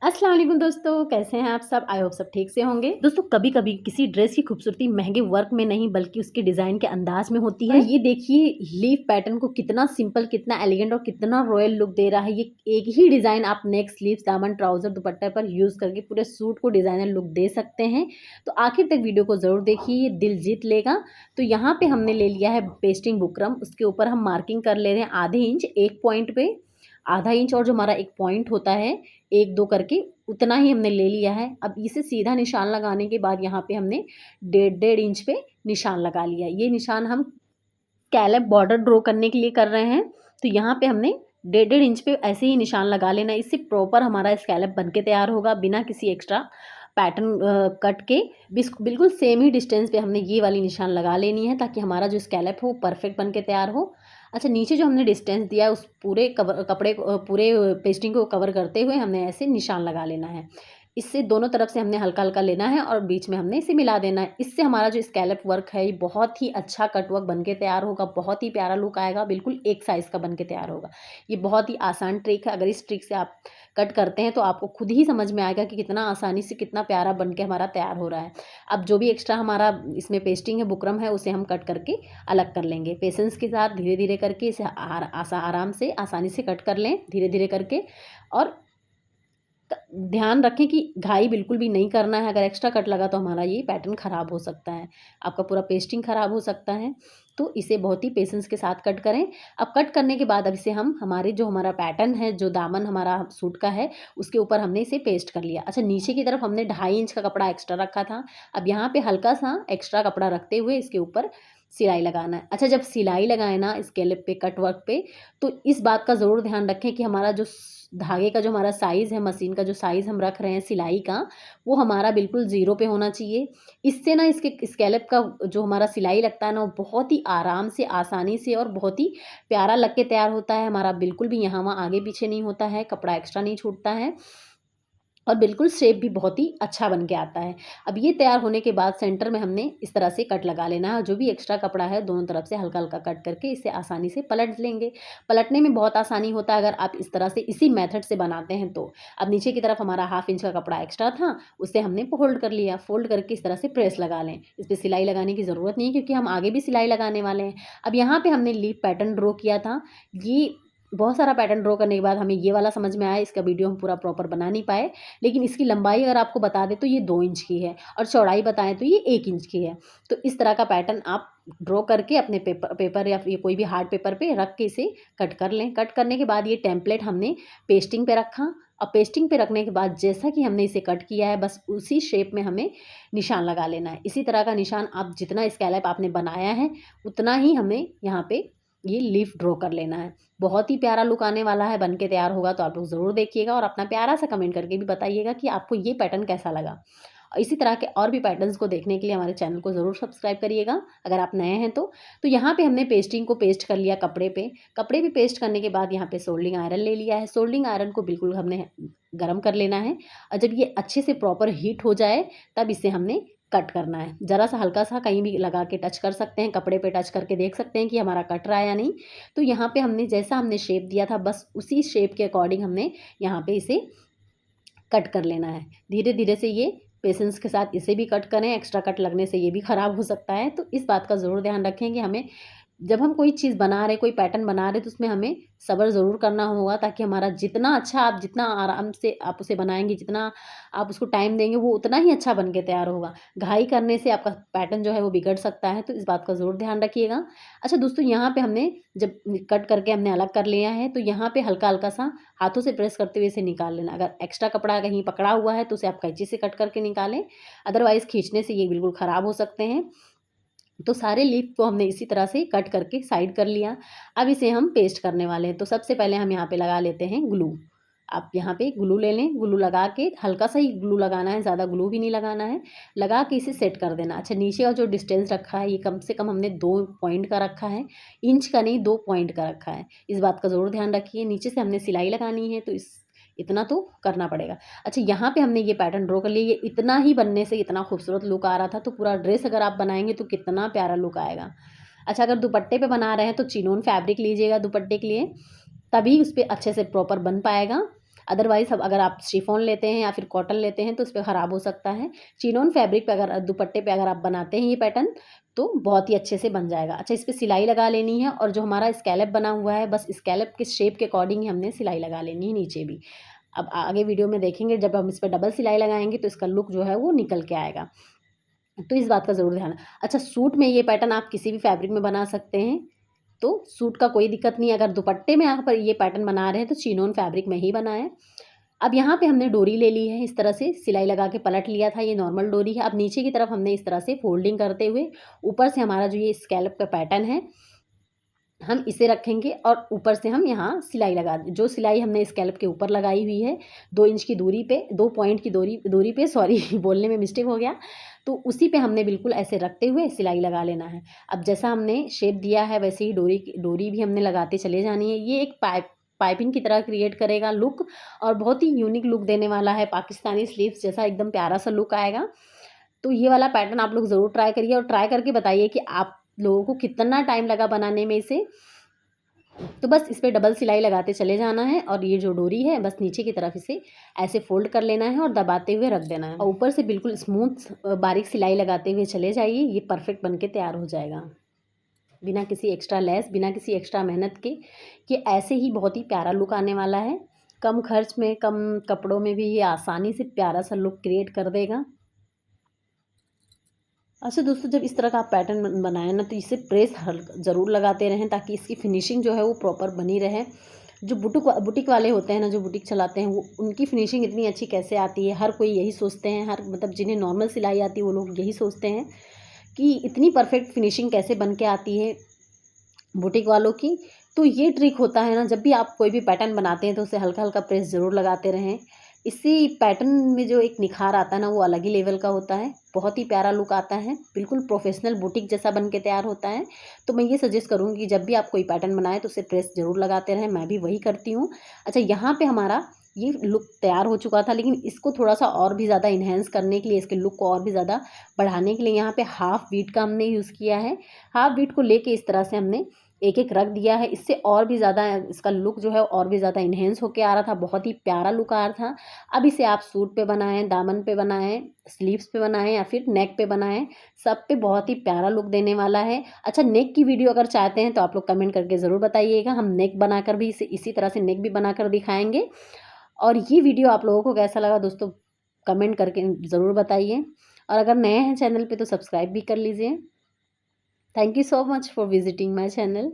अस्सलाम वालेकुम दोस्तों, कैसे हैं आप सब? आई होप सब ठीक से होंगे। दोस्तों कभी-कभी किसी ड्रेस की खूबसूरती महँगे वर्क में नहीं बल्कि उसके डिज़ाइन के अंदाज़ में होती है। ये देखिए लीफ पैटर्न को कितना सिंपल, कितना एलिगेंट और कितना रॉयल लुक दे रहा है। ये एक ही डिज़ाइन आप नेक, स्लीव्स, दामन, ट्राउज़र, दुपट्टे पर यूज़ करके पूरे सूट को डिज़ाइनर लुक दे सकते हैं। तो आखिर तक वीडियो को ज़रूर देखिए, ये दिल जीत लेगा। तो यहाँ पे हमने ले लिया है पेस्टिंग बुकरम, उसके ऊपर हम मार्किंग कर ले रहे हैं आधे इंच एक पॉइंट पे, आधा इंच और जो हमारा एक पॉइंट होता है 1-2 करके उतना ही हमने ले लिया है। अब इसे सीधा निशान लगाने के बाद यहाँ पे हमने डेढ़ इंच पे निशान लगा लिया। ये निशान हम स्कैलप बॉर्डर ड्रॉ करने के लिए कर रहे हैं। तो यहाँ पे हमने डेढ़ इंच पे ऐसे ही निशान लगा लेना है। इससे प्रॉपर हमारा स्कैलप बन के तैयार होगा बिना किसी एक्स्ट्रा पैटर्न कट के। बिल्कुल सेम ही डिस्टेंस पे हमने ये वाली निशान लगा लेनी है ताकि हमारा जो स्कैलप हो वो परफेक्ट बन के तैयार हो। अच्छा, नीचे जो हमने डिस्टेंस दिया है उस पूरे कपड़े को पूरे पेस्टिंग को कवर करते हुए हमने ऐसे निशान लगा लेना है। इससे दोनों तरफ से हमने हल्का-हल्का लेना है और बीच में हमने इसे मिला देना है। इससे हमारा जो स्कैलप वर्क है ये बहुत ही अच्छा कट वर्क बन के तैयार होगा, बहुत ही प्यारा लुक आएगा, बिल्कुल एक साइज़ का बन के तैयार होगा। ये बहुत ही आसान ट्रिक है, अगर इस ट्रिक से आप कट करते हैं तो आपको खुद ही समझ में आएगा कि कितना आसानी से कितना प्यारा बन के हमारा तैयार हो रहा है। अब जो भी एक्स्ट्रा हमारा इसमें पेस्टिंग है, बुकरम है, उसे हम कट करके अलग कर लेंगे। पेशेंस के साथ धीरे-धीरे करके इसे आराम से आसानी से कट कर लें धीरे-धीरे करके। और ध्यान रखें कि घाई बिल्कुल भी नहीं करना है। अगर एक्स्ट्रा कट लगा तो हमारा ये पैटर्न ख़राब हो सकता है, आपका पूरा पेस्टिंग ख़राब हो सकता है। तो इसे बहुत ही पेशेंस के साथ कट करें। अब कट करने के बाद अब इसे हम हमारा पैटर्न है, जो दामन हमारा सूट का है, उसके ऊपर हमने इसे पेस्ट कर लिया। अच्छा, नीचे की तरफ हमने 2.5 इंच का कपड़ा एक्स्ट्रा रखा था। अब यहाँ पे हल्का-सा एक्स्ट्रा कपड़ा रखते हुए इसके ऊपर सिलाई लगाना है। अच्छा, जब सिलाई लगाएँ ना स्कैलप पे, कट वर्क पे, तो इस बात का ज़रूर ध्यान रखें कि हमारा जो धागे का जो हमारा साइज़ है, मशीन का जो साइज़ हम रख रहे हैं सिलाई का, वो हमारा बिल्कुल ज़ीरो पे होना चाहिए। इससे ना इसके स्कैलप का जो हमारा सिलाई लगता है ना, वो बहुत ही आराम से, आसानी से और बहुत ही प्यारा लग के तैयार होता है। हमारा बिल्कुल भी यहाँ-वहाँ आगे-पीछे नहीं होता है, कपड़ा एक्स्ट्रा नहीं छूटता है और बिल्कुल शेप भी बहुत ही अच्छा बन के आता है। अब ये तैयार होने के बाद सेंटर में हमने इस तरह से कट लगा लेना है और जो भी एक्स्ट्रा कपड़ा है दोनों तरफ से हल्का-हल्का कट करके इसे आसानी से पलट लेंगे। पलटने में बहुत आसानी होता है अगर आप इस तरह से इसी मेथड से बनाते हैं तो। अब नीचे की तरफ हमारा 1/2 इंच का कपड़ा एक्स्ट्रा था, उसे हमने फ़ोल्ड कर लिया। फ़ोल्ड करके इस तरह से प्रेस लगा लें। इस पे सिलाई लगाने की ज़रूरत नहीं है क्योंकि हम आगे भी सिलाई लगाने वाले हैं। अब यहाँ पे हमने लीफ पैटर्न ड्रॉ किया था। ये बहुत सारा पैटर्न ड्रॉ करने के बाद हमें ये वाला समझ में आया, इसका वीडियो हम पूरा प्रॉपर बना नहीं पाए। लेकिन इसकी लंबाई अगर आपको बता दें तो ये 2 इंच की है और चौड़ाई बताएँ तो ये 1 इंच की है। तो इस तरह का पैटर्न आप ड्रॉ करके अपने पेपर या फिर कोई भी हार्ड पेपर पे रख के इसे कट कर लें। कट करने के बाद ये टेम्पलेट हमने पेस्टिंग पे रखा और पेस्टिंग पे रखने के बाद जैसा कि हमने इसे कट किया है बस उसी शेप में हमें निशान लगा लेना है। इसी तरह का निशान आप जितना स्कैलप आपने बनाया है उतना ही हमें यहाँ पे ये लीफ ड्रॉ कर लेना है। बहुत ही प्यारा लुक आने वाला है, बन के तैयार होगा तो आप लोग ज़रूर देखिएगा और अपना प्यारा सा कमेंट करके भी बताइएगा कि आपको ये पैटर्न कैसा लगा। और इसी तरह के और भी पैटर्न्स को देखने के लिए हमारे चैनल को ज़रूर सब्सक्राइब करिएगा अगर आप नए हैं तो। तो यहाँ पे हमने पेस्टिंग को पेस्ट कर लिया कपड़े पे। कपड़े पे पेस्ट करने के बाद यहाँ पे सोल्डिंग आयरन ले लिया है। सोल्डिंग आयरन को बिल्कुल हमने गरम कर लेना है और जब ये अच्छे से प्रॉपर हीट हो जाए तब इसे हमने कट करना है। ज़रा-सा हल्का-सा कहीं भी लगा के टच कर सकते हैं, कपड़े पे टच करके देख सकते हैं कि हमारा कट रहा है या नहीं। तो यहाँ पे हमने जैसा हमने शेप दिया था बस उसी शेप के अकॉर्डिंग हमने यहाँ पे इसे कट कर लेना है। धीरे-धीरे से ये पेशेंस के साथ इसे भी कट करें, एक्स्ट्रा कट लगने से ये भी ख़राब हो सकता है। तो इस बात का ज़रूर ध्यान रखें कि हमें जब हम कोई चीज़ बना रहे, कोई पैटर्न बना रहे तो उसमें हमें सब्र ज़रूर करना होगा ताकि हमारा जितना अच्छा आप जितना आराम से आप उसे बनाएँगे, जितना आप उसको टाइम देंगे वो उतना ही अच्छा बन के तैयार होगा। घाई करने से आपका पैटर्न जो है वो बिगड़ सकता है, तो इस बात का ज़रूर ध्यान रखिएगा। अच्छा दोस्तों, यहाँ पे हमने जब कट करके हमने अलग कर लिया है तो यहाँ पे हल्का-हल्का सा हाथों से प्रेस करते हुए इसे निकाल लेना। अगर एक्स्ट्रा कपड़ा कहीं पकड़ा हुआ है तो उसे आप कैंची से कट करके निकालें, अदरवाइज़ खींचने से ये बिल्कुल ख़राब हो सकते हैं। तो सारे लीफ को हमने इसी तरह से कट करके साइड कर लिया। अब इसे हम पेस्ट करने वाले हैं। तो सबसे पहले हम यहाँ पे लगा लेते हैं ग्लू। आप यहाँ पे ग्लू ले लें, ग्लू लगा के हल्का-सा ही ग्लू लगाना है, ज़्यादा ग्लू भी नहीं लगाना है। लगा के इसे सेट कर देना। अच्छा, नीचे का जो डिस्टेंस रखा है ये कम से कम हमने 2 पॉइंट का रखा है, इंच का नहीं 2 पॉइंट का रखा है। इस बात का ज़रूर ध्यान रखिए। नीचे से हमने सिलाई लगानी है तो इतना तो करना पड़ेगा। अच्छा, यहाँ पे हमने ये पैटर्न ड्रॉ कर लिया। ये इतना ही बनने से इतना खूबसूरत लुक आ रहा था, तो पूरा ड्रेस अगर आप बनाएँगे तो कितना प्यारा लुक आएगा। अच्छा, अगर दुपट्टे पे बना रहे हैं तो चिनोन फैब्रिक लीजिएगा दुपट्टे के लिए, तभी उस पे अच्छे से प्रॉपर बन पाएगा। अदरवाइज़ अब अगर आप शिफॉन लेते हैं या फिर कॉटन लेते हैं तो उस पे ख़राब हो सकता है। चिनोन फैब्रिक पे अगर दुपट्टे पे अगर आप बनाते हैं ये पैटर्न तो बहुत ही अच्छे से बन जाएगा। अच्छा, इस पे सिलाई लगा लेनी है और जो हमारा स्कैलप बना हुआ है बस स्कैलप के शेप के अकॉर्डिंग ही हमने सिलाई लगा लेनी है नीचे भी। अब आगे वीडियो में देखेंगे जब हम इस पे डबल सिलाई लगाएँगे तो इसका लुक जो है वो निकल के आएगा। तो इस बात का ज़रूर ध्यान। अच्छा, सूट में ये पैटर्न आप किसी भी फैब्रिक में बना सकते हैं, तो सूट का कोई दिक्कत नहीं है। अगर दुपट्टे में यहाँ पर ये पैटर्न बना रहे हैं तो चिनोन फैब्रिक में ही बनाएँ। अब यहाँ पे हमने डोरी ले ली है, इस तरह से सिलाई लगा के पलट लिया था, ये नॉर्मल डोरी है। अब नीचे की तरफ हमने इस तरह से फोल्डिंग करते हुए ऊपर से हमारा जो ये स्कैलप का पैटर्न है हम इसे रखेंगे और ऊपर से हम यहाँ सिलाई लगा जो सिलाई हमने स्कैलप के ऊपर लगाई हुई है 2 इंच की दूरी पे 2 पॉइंट की दूरी पे सॉरी बोलने में मिस्टेक हो गया, तो उसी पे हमने बिल्कुल ऐसे रखते हुए सिलाई लगा लेना है। अब जैसा हमने शेप दिया है वैसे ही डोरी भी हमने लगाते चले जानी है। ये एक पाइपिंग की तरह क्रिएट करेगा लुक और बहुत ही यूनिक लुक देने वाला है, पाकिस्तानी स्लीव्स जैसा एकदम प्यारा सा लुक आएगा। तो ये वाला पैटर्न आप लोग ज़रूर ट्राई करिए और ट्राई करके बताइए कि आप लोगों को कितना टाइम लगा बनाने में इसे। तो बस इस पे डबल सिलाई लगाते चले जाना है और ये जो डोरी है बस नीचे की तरफ इसे ऐसे फोल्ड कर लेना है और दबाते हुए रख देना है और ऊपर से बिल्कुल स्मूथ बारीक सिलाई लगाते हुए चले जाइए। ये परफेक्ट बन के तैयार हो जाएगा बिना किसी एक्स्ट्रा लेस, बिना किसी एक्स्ट्रा मेहनत के। कि ऐसे ही बहुत ही प्यारा लुक आने वाला है। कम खर्च में, कम कपड़ों में भी ये आसानी से प्यारा सा लुक क्रिएट कर देगा। अच्छा दोस्तों, जब इस तरह का आप पैटर्न बनाएं ना तो इसे प्रेस ज़रूर लगाते रहें ताकि इसकी फिनिशिंग जो है वो प्रॉपर बनी रहे। जो बुटीक वाले होते हैं ना, जो बुटीक चलाते हैं, वो उनकी फिनिशिंग इतनी अच्छी कैसे आती है, हर कोई यही सोचते हैं। हर मतलब जिन्हें नॉर्मल सिलाई आती है वो लोग यही सोचते हैं कि इतनी परफेक्ट फिनिशिंग कैसे बन के आती है बुटीक वालों की। तो ये ट्रिक होता है ना, जब भी आप कोई भी पैटर्न बनाते हैं तो उसे हल्का हल्का प्रेस ज़रूर लगाते रहें। इससे पैटर्न में जो एक निखार आता है ना वो अलग ही लेवल का होता है, बहुत ही प्यारा लुक आता है, बिल्कुल प्रोफेशनल बुटीक जैसा बन के तैयार होता है। तो मैं ये सजेस्ट करूँगी कि जब भी आप कोई पैटर्न बनाएं तो उसे प्रेस ज़रूर लगाते रहें, मैं भी वही करती हूँ। अच्छा, यहाँ पे हमारा ये लुक तैयार हो चुका था, लेकिन इसको थोड़ा सा और भी ज़्यादा इन्हेंस करने के लिए, इसके लुक को और भी ज़्यादा बढ़ाने के लिए यहाँ पे हाफ बीट का हमने यूज़ किया है। हाफ बीट को लेके इस तरह से हमने एक एक रख दिया है। इससे और भी ज़्यादा इसका लुक जो है और भी ज़्यादा इन्हेंस होके आ रहा था, बहुत ही प्यारा लुक आ रहा था। अब इसे आप सूट पे बनाएं, दामन पे बनाएं, स्लीव्स पे बनाएं या फिर नेक पे बनाएं, सब पे बहुत ही प्यारा लुक देने वाला है। अच्छा, नेक की वीडियो अगर चाहते हैं तो आप लोग कमेंट करके ज़रूर बताइएगा, हम नेक बनाकर भी इसी तरह से नेक भी बनाकर दिखाएंगे। और ये वीडियो आप लोगों को कैसा लगा दोस्तों, कमेंट करके ज़रूर बताइए और अगर नए हैं चैनल पे तो सब्सक्राइब भी कर लीजिए। Thank you so much for visiting my channel.